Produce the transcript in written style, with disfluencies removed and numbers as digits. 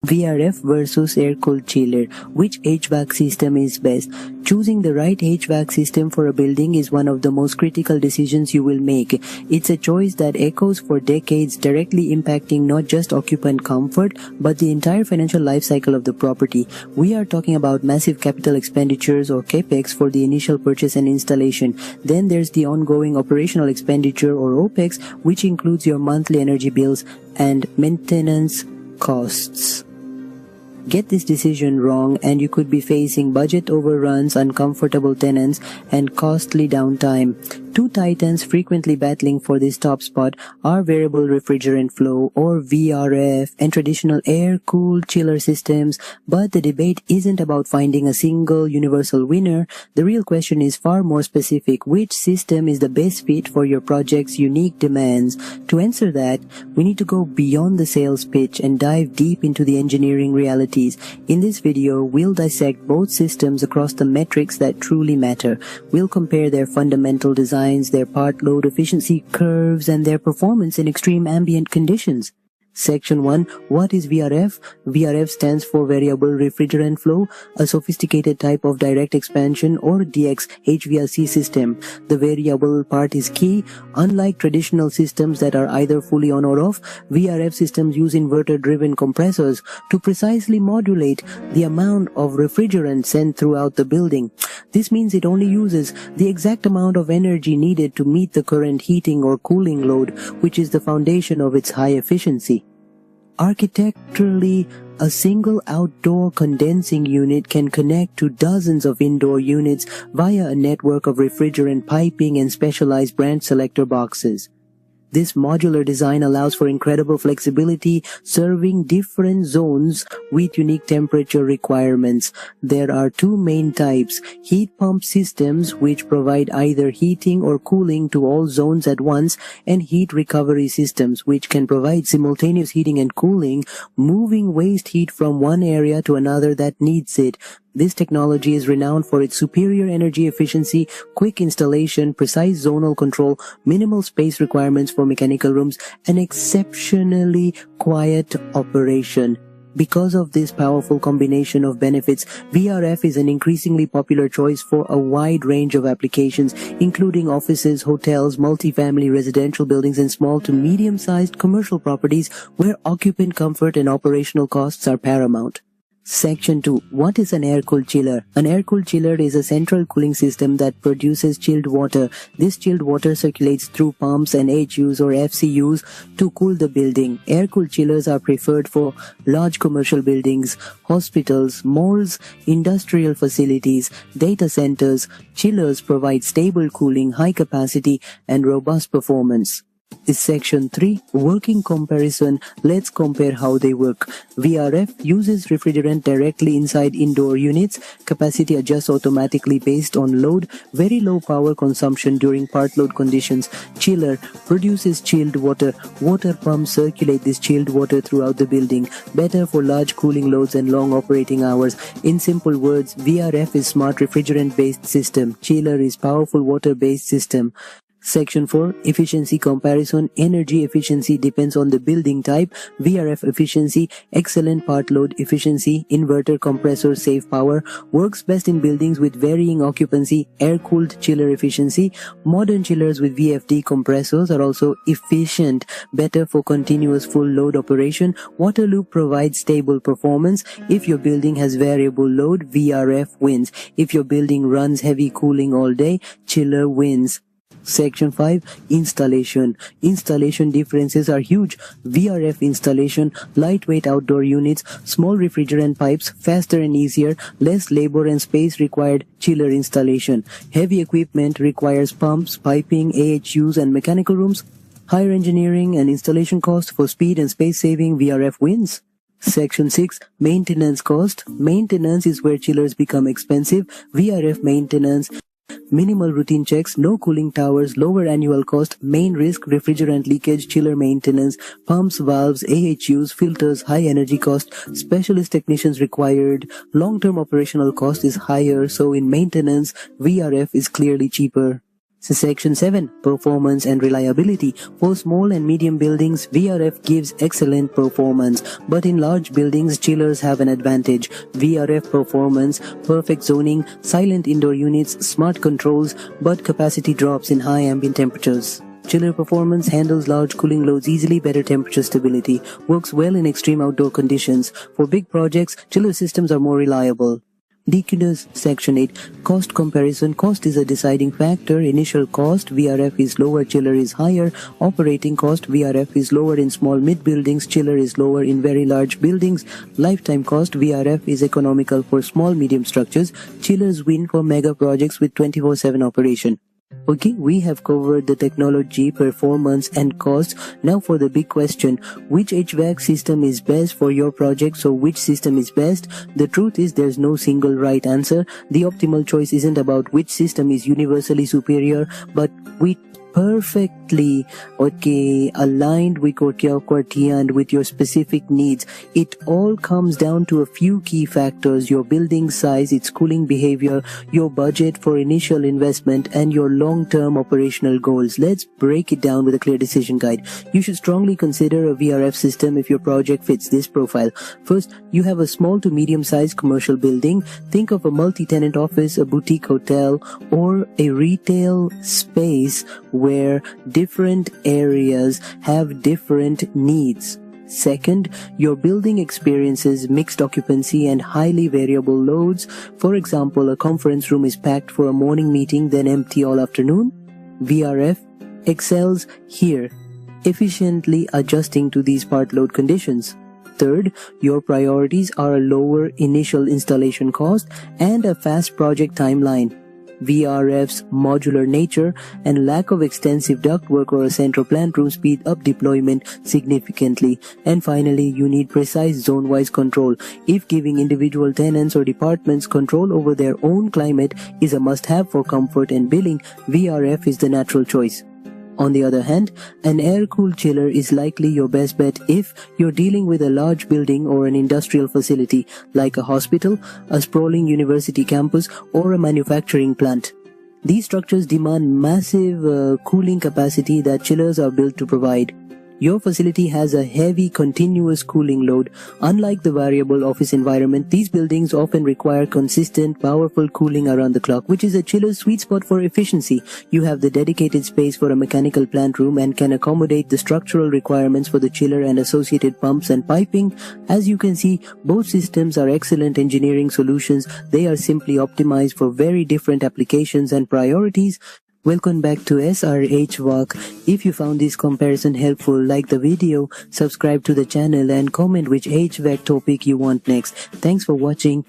VRF versus air-cooled chiller. Which HVAC system is best? Choosing the right HVAC system for a building is one of the most critical decisions you will make. It's a choice that echoes for decades, directly impacting not just occupant comfort, but the entire financial life cycle of the property. We are talking about massive capital expenditures or CAPEX for the initial purchase and installation. Then there's the ongoing operational expenditure or OPEX, which includes your monthly energy bills and maintenance costs. Get this decision wrong and you could be facing budget overruns, uncomfortable tenants, and costly downtime. Two titans frequently battling for this top spot are variable refrigerant flow or VRF and traditional air-cooled chiller systems, but the debate isn't about finding a single universal winner. The real question is far more specific. Which system is the best fit for your project's unique demands? To answer that, we need to go beyond the sales pitch and dive deep into the engineering realities. In this video, we'll dissect both systems across the metrics that truly matter. We'll compare their fundamental designs, their part load efficiency curves, and their performance in extreme ambient conditions. Section 1. What is VRF? VRF stands for Variable Refrigerant Flow, a sophisticated type of direct expansion or DX HVAC system. The variable part is key. Unlike traditional systems that are either fully on or off, VRF systems use inverter-driven compressors to precisely modulate the amount of refrigerant sent throughout the building. This means it only uses the exact amount of energy needed to meet the current heating or cooling load, which is the foundation of its high efficiency. Architecturally, a single outdoor condensing unit can connect to dozens of indoor units via a network of refrigerant piping and specialized branch selector boxes. This modular design allows for incredible flexibility, serving different zones with unique temperature requirements. There are two main types: heat pump systems, which provide either heating or cooling to all zones at once, and heat recovery systems, which can provide simultaneous heating and cooling, moving waste heat from one area to another that needs it. This technology is renowned for its superior energy efficiency, quick installation, precise zonal control, minimal space requirements for mechanical rooms, and exceptionally quiet operation. Because of this powerful combination of benefits, VRF is an increasingly popular choice for a wide range of applications, including offices, hotels, multifamily residential buildings, and small to medium-sized commercial properties where occupant comfort and operational costs are paramount. Section 2. What is an air-cooled chiller? An air-cooled chiller is a central cooling system that produces chilled water. This chilled water circulates through pumps and HUs or FCUs to cool the building. Air-cooled chillers are preferred for large commercial buildings, hospitals, malls, industrial facilities, data centers. Chillers provide stable cooling, high capacity, and robust performance. Is Section 3. Working comparison. Let's compare how they work. VRF uses refrigerant directly inside indoor units. Capacity adjusts automatically based on load. Very low power consumption during part load conditions. Chiller produces chilled water. Water pumps circulate this chilled water throughout the building. Better for large cooling loads and long operating hours. In simple words, VRF is smart refrigerant-based system. Chiller is powerful water-based system. Section 4. Efficiency comparison. Energy efficiency depends on the building type. VRF efficiency, excellent part load efficiency, inverter compressor save power, works best in buildings with varying occupancy. Air-cooled chiller efficiency. Modern chillers with VFD compressors are also efficient, better for continuous full load operation. Water loop provides stable performance. If your building has variable load, VRF wins. If your building runs heavy cooling all day, chiller wins. Section 5. Installation. Installation differences are huge. VRF installation, lightweight outdoor units, small refrigerant pipes, faster and easier, less labor and space required. Chiller installation. Heavy equipment requires pumps, piping, AHUs, and mechanical rooms. Higher engineering and installation cost. For speed and space saving, VRF wins. Section 6. Maintenance cost. Maintenance is where chillers become expensive. VRF maintenance. Minimal routine checks, no cooling towers, lower annual cost. Main risk: refrigerant leakage, chiller maintenance, pumps, valves, AHUs, filters, high energy cost, specialist technicians required. Long-term operational cost is higher, so in maintenance, VRF is clearly cheaper. So Section 7. Performance and reliability. For small and medium buildings, VRF gives excellent performance, but in large buildings, chillers have an advantage. VRF performance, perfect zoning, silent indoor units, smart controls, but capacity drops in high ambient temperatures. Chiller performance handles large cooling loads easily, better temperature stability, works well in extreme outdoor conditions. For big projects, chiller systems are more reliable. Decuders Section 8. Cost comparison. Cost is a deciding factor. Initial cost, VRF is lower, chiller is higher. Operating cost, VRF is lower in small mid buildings, chiller is lower in very large buildings. Lifetime cost, VRF is economical for small medium structures. Chillers win for mega projects with 24/7 operation. Okay, we have covered the technology, performance and cost. Now for the big question, which HVAC system is best for your project? So which system is best? The truth is there's no single right answer. The optimal choice isn't about which system is universally superior, but which perfectly aligned with your criteria and with your specific needs. It all comes down to a few key factors: your building size, its cooling behavior, your budget for initial investment, and your long-term operational goals. Let's break it down with a clear decision guide. You should strongly consider a VRF system if your project fits this profile. First, you have a small to medium-sized commercial building. Think of a multi-tenant office, a boutique hotel, or a retail space where different areas have different needs. Second, your building experiences mixed occupancy and highly variable loads. For example, a conference room is packed for a morning meeting, then empty all afternoon. VRF excels here, efficiently adjusting to these part load conditions. Third, your priorities are a lower initial installation cost and a fast project timeline. VRF's modular nature and lack of extensive ductwork or a central plant room speed up deployment significantly. And finally, you need precise zone-wise control. If giving individual tenants or departments control over their own climate is a must-have for comfort and billing, VRF is the natural choice. On the other hand, an air-cooled chiller is likely your best bet if you're dealing with a large building or an industrial facility like a hospital, a sprawling university campus, or a manufacturing plant. These structures demand massive cooling capacity that chillers are built to provide. Your facility has a heavy continuous cooling load. Unlike the variable office environment, these buildings often require consistent, powerful cooling around the clock, which is a chiller's sweet spot for efficiency. You have the dedicated space for a mechanical plant room and can accommodate the structural requirements for the chiller and associated pumps and piping. As you can see, both systems are excellent engineering solutions. They are simply optimized for very different applications and priorities. Welcome back to HVAC. If you found this comparison helpful, like the video, subscribe to the channel and comment which HVAC topic you want next. Thanks for watching.